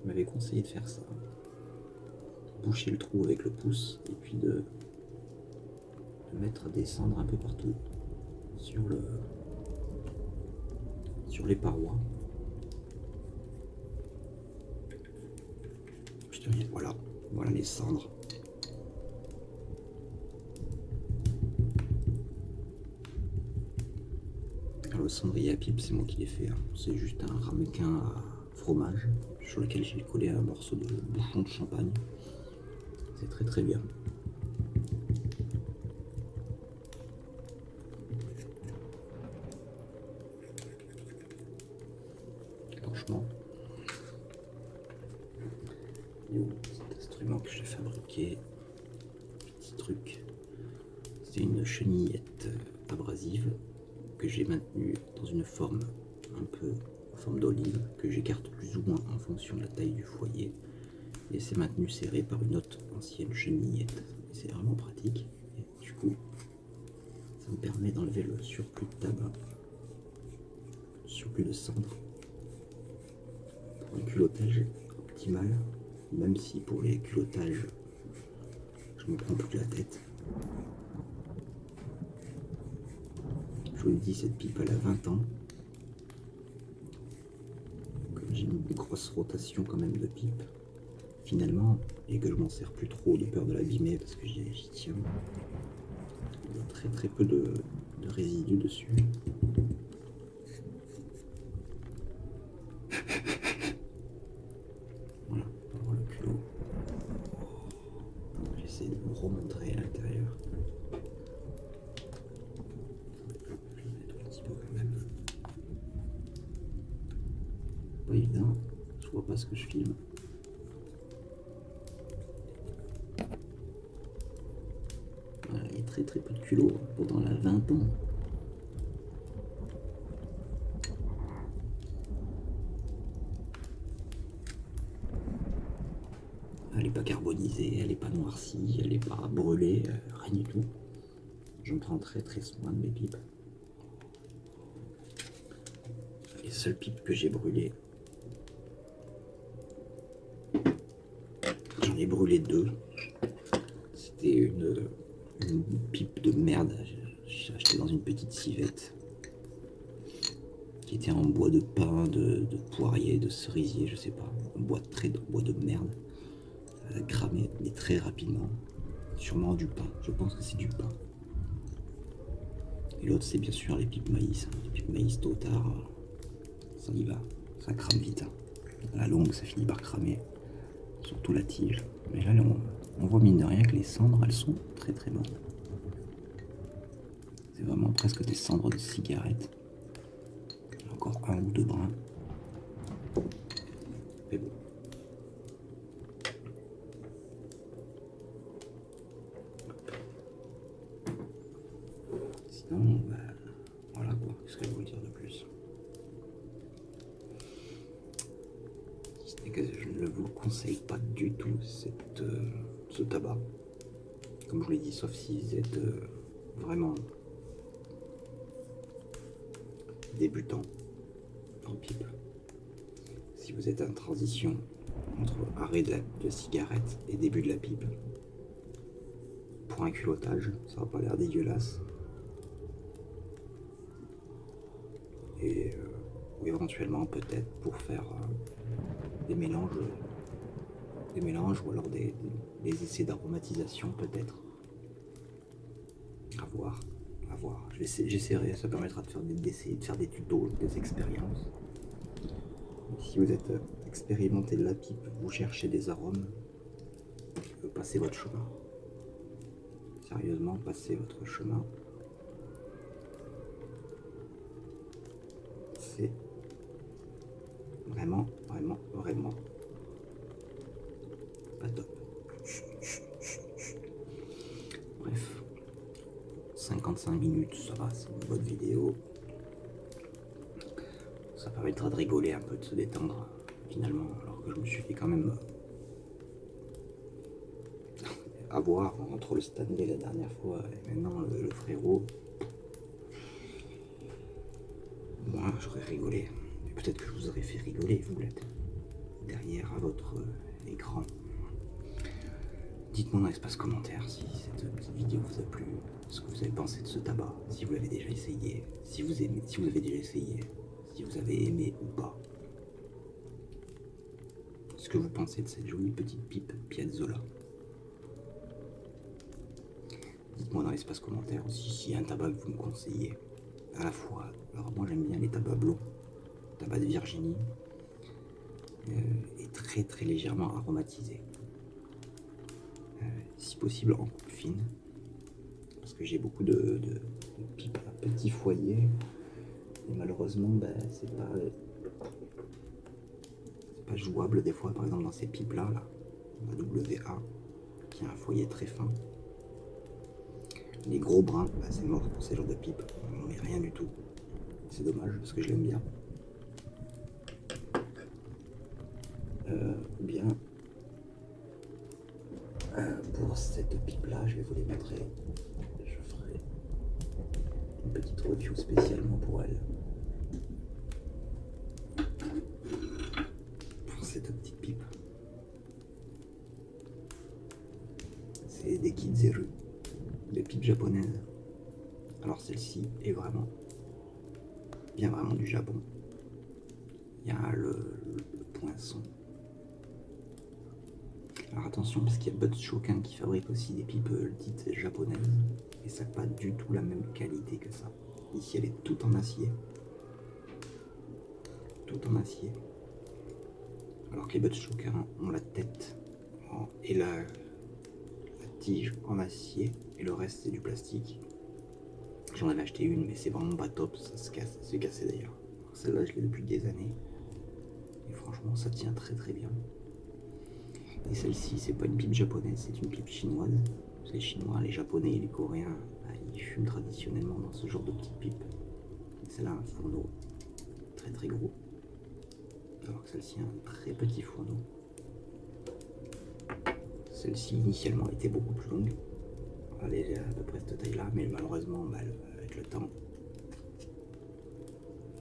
il m'avait conseillé de faire ça. Boucher le trou avec le pouce et puis de mettre des cendres un peu partout sur les parois. Voilà les cendres. Alors le cendrier à pipe, c'est moi qui l'ai fait. C'est juste un ramequin à fromage sur lequel j'ai collé un morceau de bouchon de champagne. C'est très très bien. Franchement, cet instrument que j'ai fabriqué, petit truc, c'est une chenillette abrasive que j'ai maintenue dans une forme un peu en forme d'olive, que j'écarte plus ou moins en fonction de la taille du foyer, et c'est maintenu serré par une autre ancienne chenillette. C'est vraiment pratique, et du coup ça me permet d'enlever le surplus de tabac, le surplus de cendre, pour un culottage optimal, même si pour les culottages je me prends plus la tête. Je vous l'ai dit, cette pipe elle a 20 ans. Comme j'ai une grosse rotation quand même de pipe finalement, et que je m'en sers plus trop de peur de l'abîmer parce que j'y tiens, il y a très très peu de résidus dessus. Voilà, pour voir le culot. J'essaie de me remontrer à l'intérieur. Je vais mettre un petit peu quand même. Pas évident, je vois pas ce que je filme. Voilà, il y a très très peu de culot pendant la 20 ans. Elle n'est pas carbonisée, elle n'est pas noircie, elle n'est pas brûlée, rien du tout. J'en prends très très soin de mes pipes. Les seules pipes que j'ai brûlées, j'en ai brûlé 2. C'était une pipe de merde, j'ai acheté dans une petite civette qui était en bois de pin, de poirier, de cerisier, je sais pas, en bois de merde. Elle a cramé, mais très rapidement. Sûrement du pain, je pense que c'est du pain. Et l'autre, c'est bien sûr les pipes maïs. Les pipes maïs, tôt ou tard, ça y va, ça crame vite. À la longue, ça finit par cramer, surtout la tige. Mais là, on voit mine de rien que les cendres, elles sont très très bonnes. C'est vraiment presque des cendres de cigarettes. Encore 1 ou 2 brins. Mais bon. Sinon, bah, voilà quoi, qu'est-ce que je vais vous dire de plus? Si ce n'est que je ne vous le conseille pas du tout, ce tabac. Comme je vous l'ai dit, sauf si vous êtes vraiment débutant en pipe. Si vous êtes en transition entre arrêt de la cigarette et début de la pipe, pour un culottage, ça va pas l'air dégueulasse. Et ou éventuellement peut-être pour faire des mélanges ou alors des essais d'aromatisation peut-être. À voir. J'essaierai, ça permettra de faire d'essayer de faire des tutos, des expériences. Si vous êtes expérimenté de la pipe, vous cherchez des arômes, passez votre chemin. Sérieusement, passez votre chemin. C'est vraiment, vraiment, vraiment pas top. Bref, 55 minutes, ça va, c'est une bonne vidéo. Ça permettra de rigoler un peu, de se détendre, finalement, alors que je me suis fait quand même avoir entre le Stanley la dernière fois et maintenant le frérot. Moi, j'aurais rigolé. Et peut-être que je vous aurais fait rigoler, vous l'êtes derrière à votre écran. Dites-moi dans l'espace commentaire si cette petite vidéo vous a plu, ce que vous avez pensé de ce tabac, si vous l'avez déjà essayé, si vous avez déjà essayé, si vous avez aimé ou pas. Ce que vous pensez de cette jolie petite pipe Piazzolla. Dites-moi dans l'espace commentaire aussi s'il y a un tabac que vous me conseillez. À la fois, alors moi j'aime bien les tabacs blonds, tabac de Virginie, et très très légèrement aromatisé. Si possible en coupe fine, parce que j'ai beaucoup de pipes à petit foyer, et malheureusement c'est pas jouable des fois, par exemple dans ces pipes là, la WA, qui a un foyer très fin. Les gros brins, c'est mort pour ces genres de pipes, on met rien du tout. C'est dommage parce que je l'aime bien. Ou bien pour cette pipe là, je vais vous les montrer. Je ferai une petite review spécialement pour elle. Pour cette petite pipe. C'est des Kizeru, des pipes japonaises. Alors celle-ci est vient vraiment du Japon. Il y a le poinçon. Alors attention parce qu'il y a Bud Shokan qui fabrique aussi des pipes dites japonaises. Et ça n'a pas du tout la même qualité que ça. Ici elle est toute en acier. Tout en acier. Alors que les Bud Shokan ont la tête et la tige en acier. Et le reste c'est du plastique. J'en avais acheté une mais c'est vraiment pas top. Ça se casse, c'est cassé d'ailleurs. Celle-là je l'ai depuis des années. Et franchement ça tient très très bien. Et celle-ci, c'est pas une pipe japonaise, c'est une pipe chinoise. Les Chinois, les Japonais et les Coréens, ils fument traditionnellement dans ce genre de petite pipe. Celle-là a un fourneau très très gros, alors que celle-ci a un très petit fourneau. Celle-ci initialement était beaucoup plus longue. Elle est à peu près cette taille-là, mais malheureusement, avec le temps,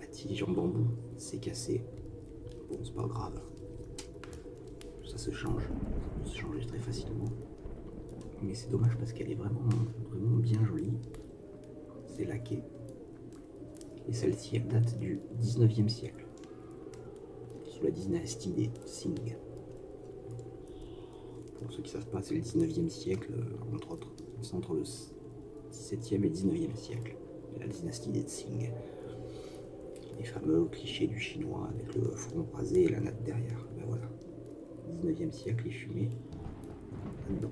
la tige en bambou s'est cassée. Bon, c'est pas grave. Ça se change, ça peut se changer très facilement. Mais c'est dommage parce qu'elle est vraiment, vraiment bien jolie. C'est laqué. Et celle-ci, elle date du 19e siècle. Sous la dynastie des Qing. Pour ceux qui ne savent pas, c'est le 19e siècle, entre autres. C'est entre le 17e et le 19e siècle. La dynastie des Qing. Les fameux clichés du chinois avec le front rasé et la natte derrière. Ben voilà. 19e siècle, les fumées là-dedans.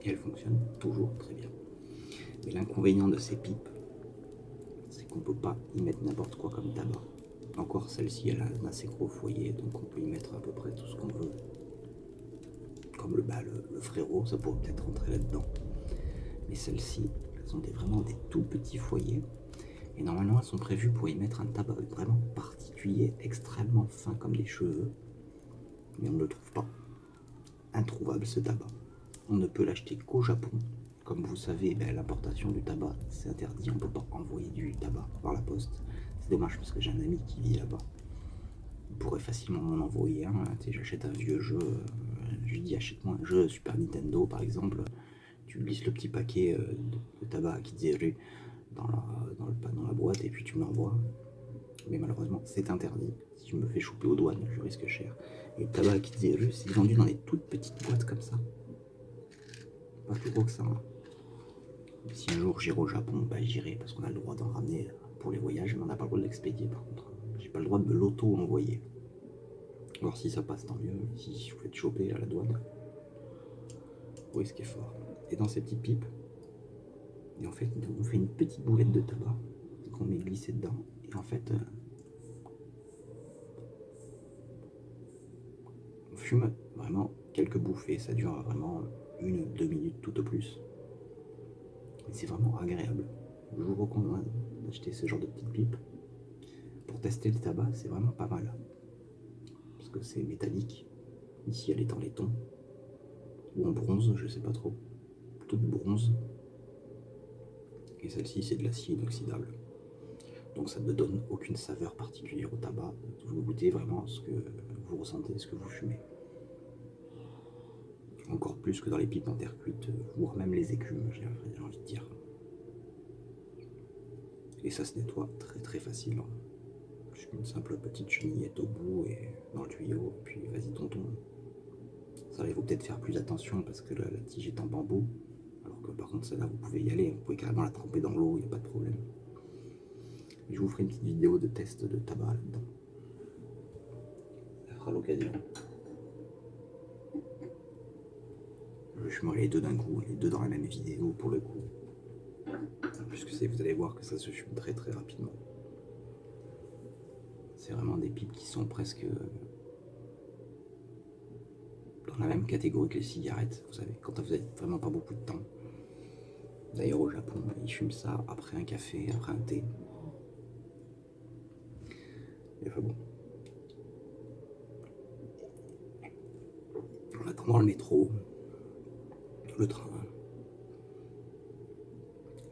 Et elle fonctionne toujours très bien. Mais l'inconvénient de ces pipes, c'est qu'on ne peut pas y mettre n'importe quoi comme tabac. Encore celle-ci, elle a un assez gros foyer, donc on peut y mettre à peu près tout ce qu'on veut. Comme le frérot, ça pourrait peut-être rentrer là-dedans. Mais celles-ci, elles ont vraiment des tout petits foyers. Et normalement, elles sont prévues pour y mettre un tabac vraiment particulier, extrêmement fin comme des cheveux. Mais on ne le trouve pas. Introuvable ce tabac. On ne peut l'acheter qu'au Japon. Comme vous savez, l'importation du tabac, c'est interdit. On ne peut pas envoyer du tabac par la poste. C'est dommage parce que j'ai un ami qui vit là-bas. Il pourrait facilement m'en envoyer un. J'achète un vieux jeu. Je lui dis achète-moi un jeu Super Nintendo par exemple. Tu glisses le petit paquet de tabac Kizeru dans la boîte et puis tu me l'envoies. Mais malheureusement, c'est interdit. Si je me fais choper aux douanes, je risque cher. Et le tabac Kizeru, c'est vendu dans des toutes petites boîtes comme ça. Pas plus gros que ça. Hein. Si un jour j'irai au Japon, j'irai parce qu'on a le droit d'en ramener pour les voyages, mais on n'a pas le droit de l'expédier par contre. J'ai pas le droit de me l'auto-envoyer. Alors si ça passe, tant mieux. Si vous faites choper à la douane, vous risquez fort. Et dans ces petites pipes, et en fait, on fait une petite boulette de tabac qu'on met glissé dedans. Et en fait, on fume vraiment quelques bouffées. Ça dure vraiment 1-2 minutes tout au plus. Et c'est vraiment agréable. Je vous recommande d'acheter ce genre de petites pipes. Pour tester le tabac, c'est vraiment pas mal. Parce que c'est métallique. Ici, elle est en laiton. Ou en bronze, je sais pas trop. Plutôt du bronze. Et celle-ci, c'est de l'acier inoxydable. Donc ça ne donne aucune saveur particulière au tabac. Vous goûtez vraiment ce que vous ressentez, ce que vous fumez. Encore plus que dans les pipes en terre cuite, voire même les écumes, j'ai envie de dire. Et ça se nettoie très très facilement. Juste une simple petite chenillette au bout et dans le tuyau, et puis vas-y tonton. Ça il faut peut-être faire plus attention parce que la tige est en bambou. Alors que par contre celle-là vous pouvez y aller, vous pouvez carrément la tremper dans l'eau, il n'y a pas de problème. Et je vous ferai une petite vidéo de test de tabac là-dedans. Ça fera l'occasion. Je fume les deux d'un coup, les deux dans la même vidéo pour le coup. Puisque vous allez voir que ça se fume très très rapidement. C'est vraiment des pipes qui sont presque dans la même catégorie que les cigarettes, vous savez, quand vous n'avez vraiment pas beaucoup de temps. D'ailleurs au Japon, ils fument ça après un café, après un thé. Et enfin bon. En attendant le métro, le train.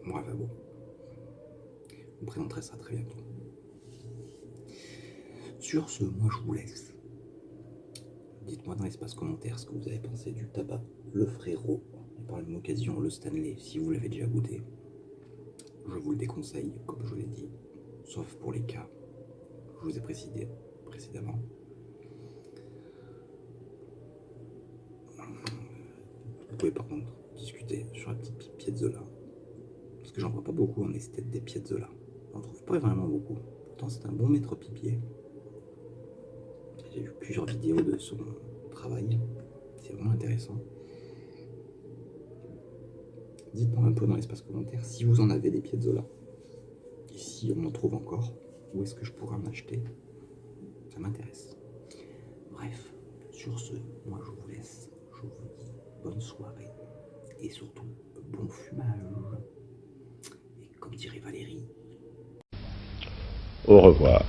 Bref, enfin bon. Je vous présenterai ça très bientôt. Sur ce, moi je vous laisse. Dites-moi dans l'espace commentaire ce que vous avez pensé du tabac, le frérot, et par la même occasion le Stanley, si vous l'avez déjà goûté. Je vous le déconseille, comme je vous l'ai dit, sauf pour les cas que je vous ai précisé précédemment. Vous pouvez par contre discuter sur la petite Piazzolla, parce que j'en vois pas beaucoup en esthète des Piazzolla. On n'en trouve pas vraiment beaucoup. Pourtant c'est un bon maître pipier. J'ai vu plusieurs vidéos de son travail, c'est vraiment intéressant. Dites-moi un peu dans l'espace commentaire si vous en avez des Piazzolla, et si on en trouve encore, où est-ce que je pourrais en acheter, ça m'intéresse. Bref, sur ce, moi je vous laisse, je vous dis bonne soirée, et surtout bon fumage, et comme dirait Valérie, au revoir.